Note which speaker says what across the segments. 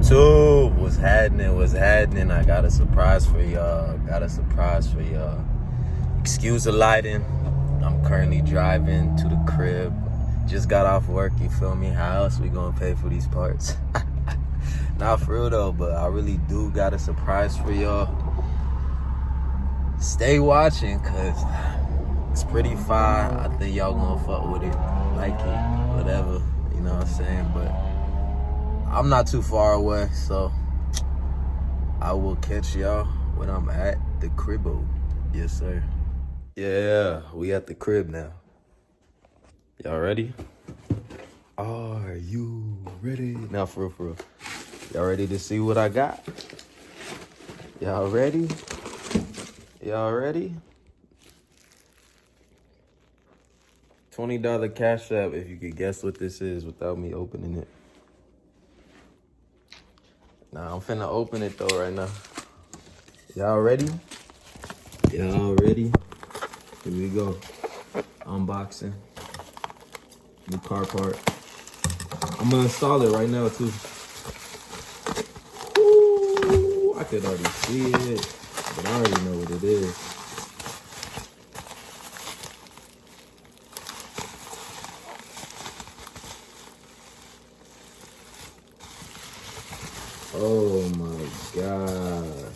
Speaker 1: YouTube, what's happening? I got a surprise for y'all. Excuse the lighting. I'm currently driving to the crib. Just got off work, you feel me? How else we gonna pay for these parts? Not for real though, but I really do got a surprise for y'all. Stay watching, cause it's pretty fire. I think y'all gonna fuck with it, like it, whatever, you know what I'm saying? But I'm not too far away, so I will catch y'all when I'm at the cribbo. Yes, sir. Yeah, we at the crib now. Y'all ready? Are you ready? Now, for real. Y'all ready to see what I got? Y'all ready? $20 Cash App if you could guess what this is without me opening it. Nah, I'm finna open it though right now. Y'all ready? Here we go. Unboxing. New car part. I'm gonna install it right now too. Ooh, I could already see it, but I already know what it is. Oh my gosh.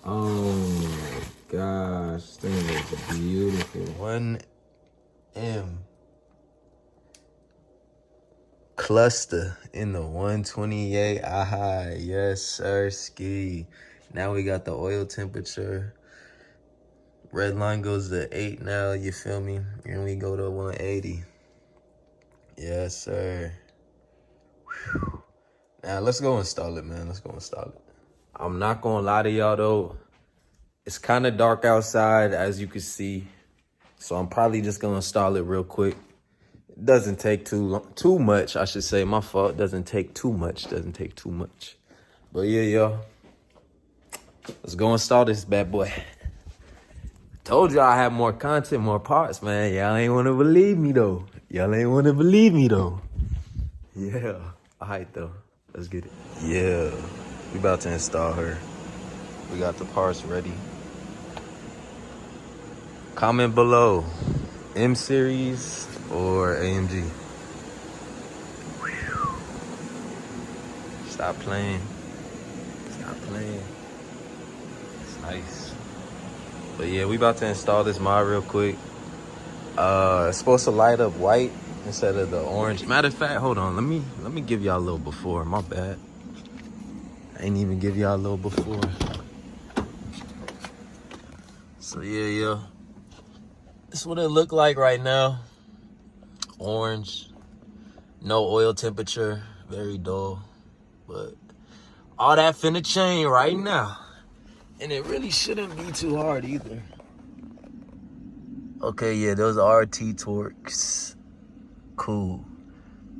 Speaker 1: Oh my gosh. This thing is beautiful. 1M cluster in the 128. Aha, yes sir, ski. Now we got the oil temperature. Red line goes to 8 now, you feel me? And we go to 180. Yes sir. Whew. Now let's go install it, man. I'm not gonna lie to y'all though. It's kind of dark outside, as you can see. So I'm probably just gonna install it real quick. It doesn't take too much, I should say. My fault. Doesn't take too much. But yeah, y'all. Let's go install this bad boy. Told y'all I have more content, more parts, man. Y'all ain't wanna believe me though. Yeah. All right though. Let's get it. Yeah. We about to install her. We got the parts ready. Comment below, M series or AMG. Stop playing. It's nice. But yeah, we about to install this mod real quick. It's supposed to light up white instead of the orange. Matter of fact, hold on. Let me give y'all a little before. My bad. I ain't even give y'all a little before. So yeah. This is what it look like right now. Orange. No oil temperature. Very dull. But all that finna change right now. And it really shouldn't be too hard either. Okay, yeah, those are RT Torques. Cool.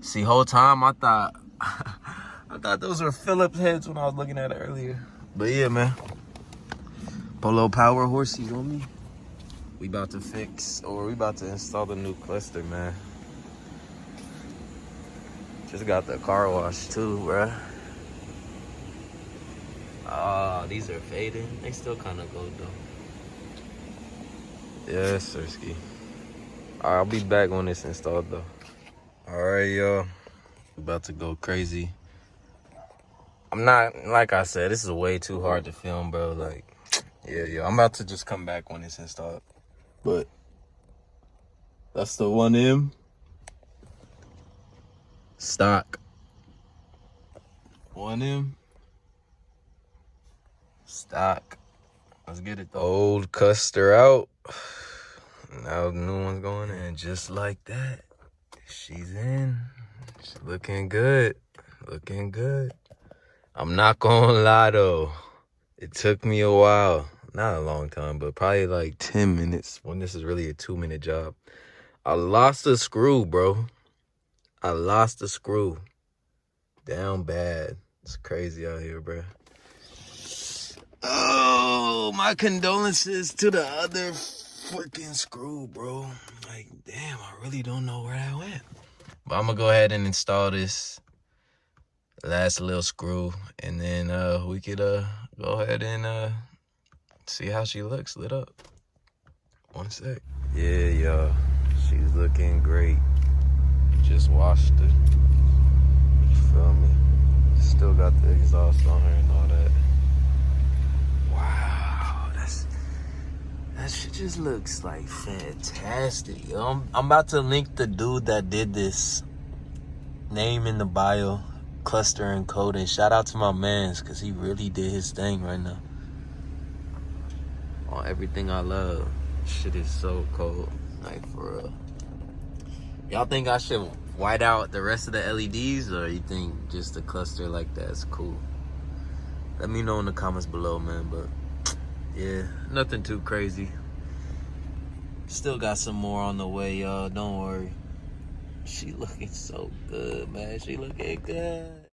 Speaker 1: See, whole time I thought those were Phillips heads when I was looking at it earlier. But yeah, man. Polo Power horsey on me. We about to install the new cluster, man. Just got the car wash too, bruh. These are fading. They still kind of go though. Yes, sirski. Alright, I'll be back when it's installed though. Alright, y'all. About to go crazy. I'm not, like I said, this is way too hard to film, bro. Like, yeah. I'm about to just come back when it's installed. But that's the 1M stock. 1M stock. Let's get it. The old Custer out. Now the new one's going in. Just like that. She's in. She's looking good. I'm not gonna lie though. It took me a while. Not a long time, but probably like 10 minutes when this is really a 2-minute job. I lost a screw, bro. Down bad. It's crazy out here, bro. Oh, my condolences to the other freaking screw, bro. Like, damn, I really don't know where that went. But I'm gonna go ahead and install this last little screw, and then we could go ahead and see how she looks lit up. One sec. Yeah, y'all, she's looking great. Just washed it. You feel me? Still got the exhaust on her and all that. Wow, that shit just looks like fantastic. Yo, I'm about to link the dude that did this. Name in the bio, cluster and coding. Shout out to my mans, cause he really did his thing right now. On everything I love. Shit is so cold. Like, for real. Y'all think I should white out the rest of the LEDs, or you think just a cluster like that's cool? Let me know in the comments below, man. But yeah, nothing too crazy. Still got some more on the way, y'all. Don't worry. She looking so good, man. She looking good.